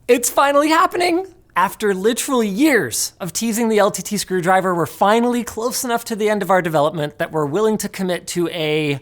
It's finally happening! After literally years of teasing the LTT screwdriver, we're finally close enough to the end of our development that we're willing to commit to a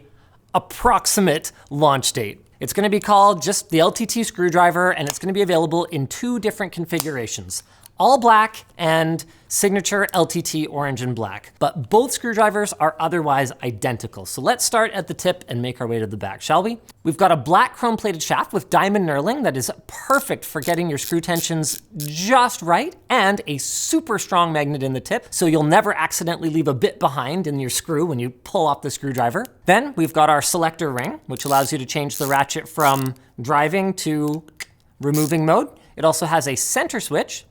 approximate launch date. It's gonna be called just the LTT screwdriver, and it's gonna be available in 2 different configurations. All black and signature LTT orange and black. But both screwdrivers are otherwise identical. So let's start at the tip and make our way to the back, shall we? We've got a black chrome plated shaft with diamond knurling that is perfect for getting your screw tensions just right, and a super strong magnet in the tip, so you'll never accidentally leave a bit behind in your screw when you pull off the screwdriver. Then we've got our selector ring, which allows you to change the ratchet from driving to removing mode. It also has a center switch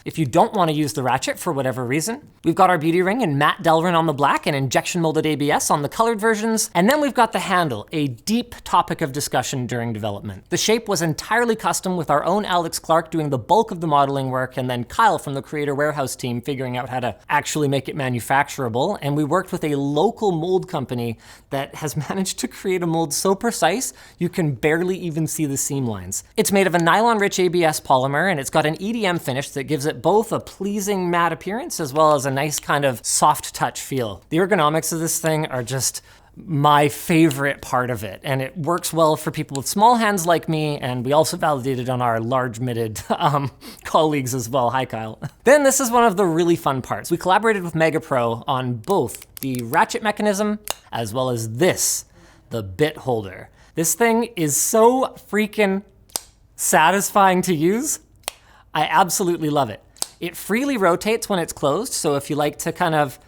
if you don't want to use the ratchet for whatever reason. We've got our beauty ring in matte Delrin on the black and injection molded ABS on the colored versions. And then we've got the handle, a deep topic of discussion during development. The shape was entirely custom with our own Alex Clark doing the bulk of the modeling work, and then Kyle from the Creator Warehouse team figuring out how to actually make it manufacturable. And we worked with a local mold company that has managed to create a mold so precise, you can barely even see the seam lines. It's made of a nylon-rich ABS polymer, and it's got an EDM finish that gives it both a pleasing matte appearance as well as a nice kind of soft touch feel. The ergonomics of this thing are just my favorite part of it, and it works well for people with small hands like me, and we also validated on our large-mitted colleagues as well. Hi, Kyle. Then this is one of the really fun parts. We collaborated with MegaPro on both the ratchet mechanism as well as this, the bit holder. This thing is so freaking satisfying to use. I absolutely love it. It freely rotates when it's closed, so if you like to kind of,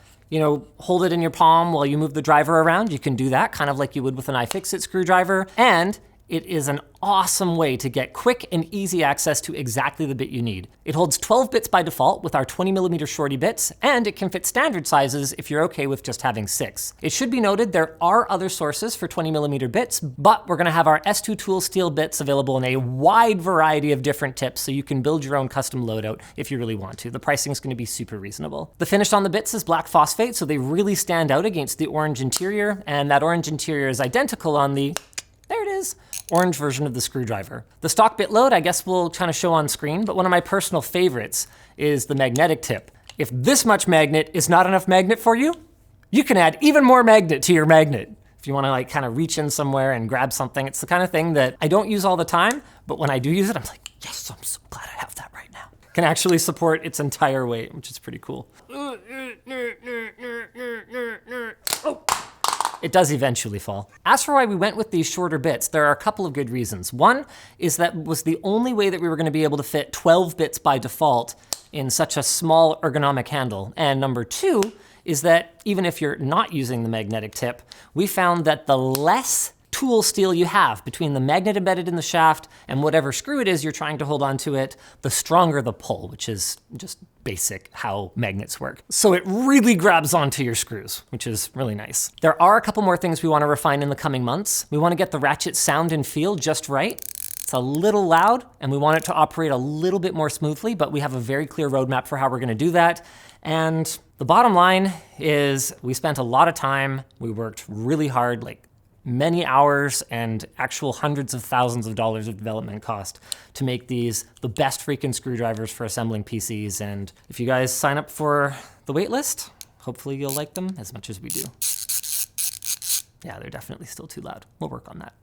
hold it in your palm while you move the driver around, you can do that, kind of like you would with an iFixit screwdriver. And it is an awesome way to get quick and easy access to exactly the bit you need. It holds 12 bits by default with our 20mm shorty bits, and it can fit standard sizes if you're okay with just having 6. It should be noted there are other sources for 20mm bits, but we're gonna have our S2 Tool steel bits available in a wide variety of different tips, so you can build your own custom loadout if you really want to. The pricing is gonna be super reasonable. The finish on the bits is black phosphate, so they really stand out against the orange interior, and that orange interior is identical on the, there it is, orange version of the screwdriver. The stock bit load, I guess we'll kind of show on screen, but one of my personal favorites is the magnetic tip. If this much magnet is not enough magnet for you, you can add even more magnet to your magnet. If you want to kind of reach in somewhere and grab something, it's the kind of thing that I don't use all the time, but when I do use it, I'm like, yes, I'm so glad I have that right now. Can actually support its entire weight, which is pretty cool. Oh. It does eventually fall. As for why we went with these shorter bits, there are a couple of good reasons. One is that was the only way that we were gonna be able to fit 12 bits by default in such a small ergonomic handle. And number 2 is that even if you're not using the magnetic tip, we found that the less tool steel you have between the magnet embedded in the shaft and whatever screw it is you're trying to hold onto it, the stronger the pull, which is just basic how magnets work. So it really grabs onto your screws, which is really nice. There are a couple more things we want to refine in the coming months. We want to get the ratchet sound and feel just right. It's a little loud and we want it to operate a little bit more smoothly, but we have a very clear roadmap for how we're going to do that. And the bottom line is we spent a lot of time, we worked really hard, like many hours and actual hundreds of thousands of dollars of development cost to make these the best freaking screwdrivers for assembling PCs. And if you guys sign up for the wait list, hopefully you'll like them as much as we do. Yeah, they're definitely still too loud. We'll work on that.